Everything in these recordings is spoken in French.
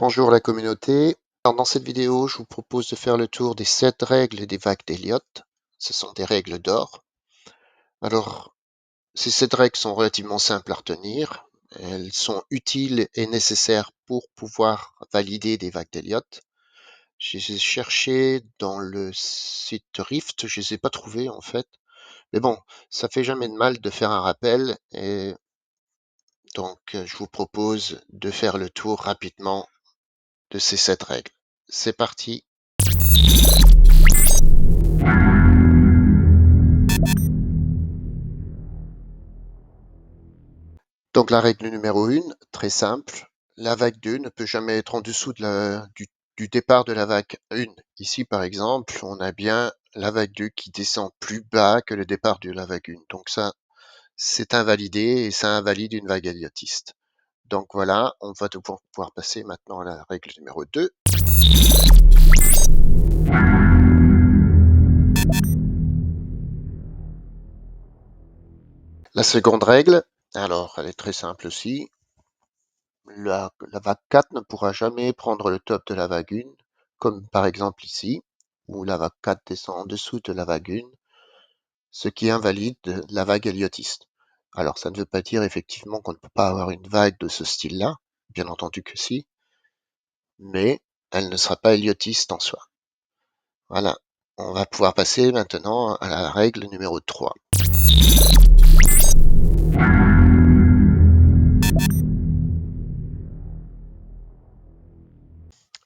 Bonjour la communauté. Alors, dans cette vidéo, je vous propose de faire le tour des 7 règles des vagues d'Elliott. Ce sont des règles d'or. Alors, ces 7 règles sont relativement simples à retenir. Elles sont utiles et nécessaires pour pouvoir valider des vagues d'Elliott. Je les ai cherchées dans le site Rift, je les ai pas trouvées en fait. Mais bon, ça fait jamais de mal de faire un rappel et donc je vous propose de faire le tour rapidement de ces 7 règles. C'est parti. Donc la règle numéro 1, très simple, la vague 2 ne peut jamais être en dessous du départ de la vague 1. Ici par exemple, on a bien la vague 2 qui descend plus bas que le départ de la vague 1. Donc ça, c'est invalidé et ça invalide une vague elliotiste. Donc voilà, on va devoir pouvoir passer maintenant à la règle numéro 2. La seconde règle, alors elle est très simple aussi. La vague 4 ne pourra jamais prendre le top de la vague 1, comme par exemple ici, où la vague 4 descend en dessous de la vague 1, ce qui invalide la vague elliotiste. Alors ça ne veut pas dire effectivement qu'on ne peut pas avoir une vague de ce style-là, bien entendu que si, mais elle ne sera pas elliotiste en soi. Voilà, on va pouvoir passer maintenant à la règle numéro 3.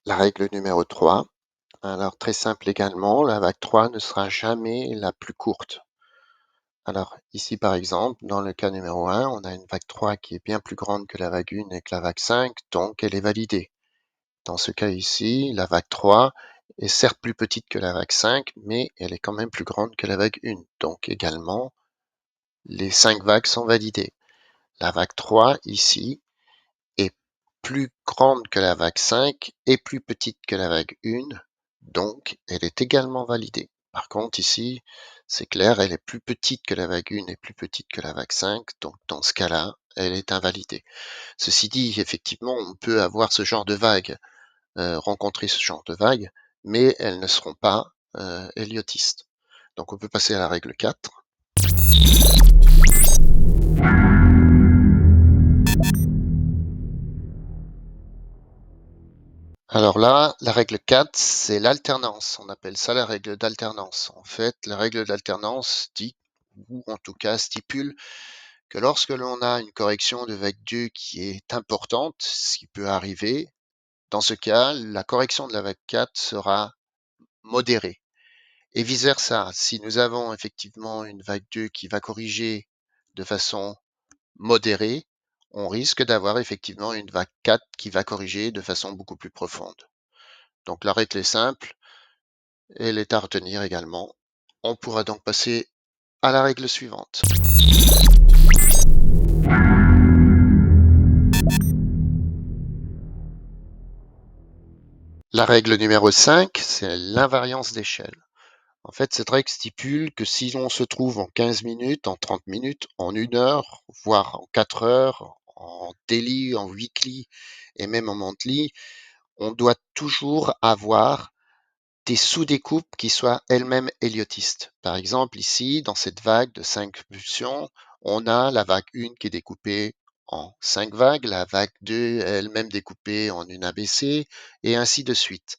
La règle numéro 3, alors très simple également, la vague 3 ne sera jamais la plus courte. Alors ici par exemple, dans le cas numéro 1, on a une vague 3 qui est bien plus grande que la vague 1 et que la vague 5, donc elle est validée. Dans ce cas ici, la vague 3 est certes plus petite que la vague 5, mais elle est quand même plus grande que la vague 1. Donc également, les 5 vagues sont validées. La vague 3 ici est plus grande que la vague 5 et plus petite que la vague 1, donc elle est également validée. Par contre ici, c'est clair, elle est plus petite que la vague 1 et plus petite que la vague 5, donc dans ce cas-là, elle est invalidée. Ceci dit, effectivement, on peut avoir ce genre de vague, rencontrer ce genre de vague, mais elles ne seront pas héliotistes. Donc on peut passer à la règle 4. Alors là, la règle 4, c'est l'alternance. On appelle ça la règle d'alternance. En fait, la règle d'alternance dit, ou en tout cas stipule, que lorsque l'on a une correction de vague 2 qui est importante, ce qui peut arriver, dans ce cas, la correction de la vague 4 sera modérée. Et vice-versa, si nous avons effectivement une vague 2 qui va corriger de façon modérée, on risque d'avoir effectivement une vague 4 qui va corriger de façon beaucoup plus profonde. Donc la règle est simple, elle est à retenir également. On pourra donc passer à la règle suivante. La règle numéro 5, c'est l'invariance d'échelle. En fait, cette règle stipule que si l'on se trouve en 15 minutes, en 30 minutes, en 1 heure, voire en 4 heures, en daily, en weekly et même en monthly, on doit toujours avoir des sous-découpes qui soient elles-mêmes héliotistes. Par exemple, ici, dans cette vague de 5 pulsions, on a la vague 1 qui est découpée en 5 vagues, la vague 2 elle-même découpée en une ABC, et ainsi de suite.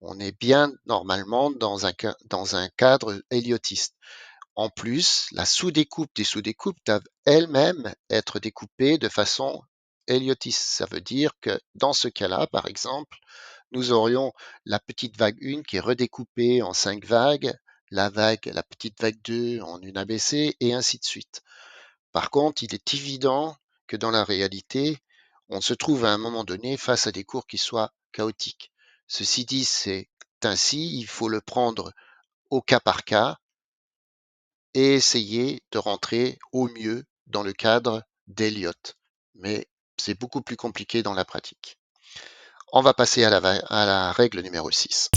On est bien normalement dans un cadre héliotiste. En plus, la sous-découpe des sous-découpes doivent elles-mêmes être découpées de façon héliotiste. Ça veut dire que dans ce cas-là, par exemple, nous aurions la petite vague 1 qui est redécoupée en 5 vagues, la petite vague 2 en une ABC, et ainsi de suite. Par contre, il est évident que dans la réalité, on se trouve à un moment donné face à des cours qui soient chaotiques. Ceci dit, c'est ainsi, il faut le prendre au cas par cas et essayer de rentrer au mieux dans le cadre d'Elliott. Mais c'est beaucoup plus compliqué dans la pratique. On va passer à la règle numéro 6.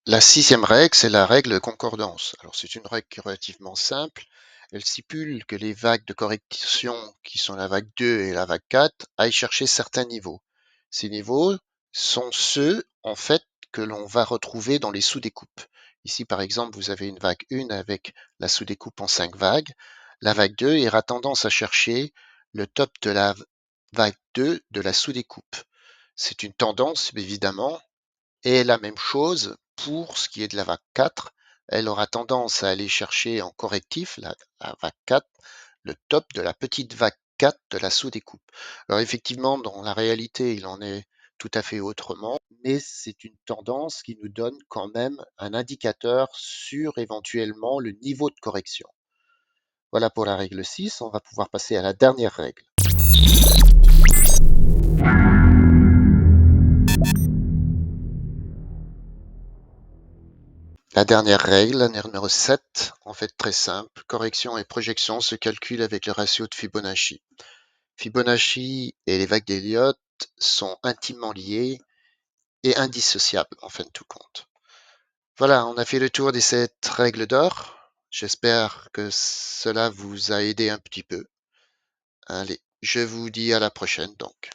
La 6e règle, c'est la règle de concordance. Alors c'est une règle qui est relativement simple. Elle stipule que les vagues de correction, qui sont la vague 2 et la vague 4, aillent chercher certains niveaux. Ces niveaux sont ceux, en fait, que l'on va retrouver dans les sous-découpes. Ici, par exemple, vous avez une vague 1 avec la sous-découpe en 5 vagues. La vague 2 aura tendance à chercher le top de la vague 2 de la sous-découpe. C'est une tendance, évidemment, et la même chose pour ce qui est de la vague 4. Elle aura tendance à aller chercher en correctif, la vague 4, le top de la petite vague 4 de la sous-découpe. Alors effectivement, dans la réalité, il en est tout à fait autrement, mais c'est une tendance qui nous donne quand même un indicateur sur éventuellement le niveau de correction. Voilà pour la règle 6, on va pouvoir passer à la dernière règle. La dernière règle, la numéro 7, en fait très simple, correction et projection se calculent avec le ratio de Fibonacci. Fibonacci et les vagues d'Elliott sont intimement liés et indissociables en fin de tout compte. Voilà, on a fait le tour des 7 règles d'or. J'espère que cela vous a aidé un petit peu. Allez, je vous dis à la prochaine donc.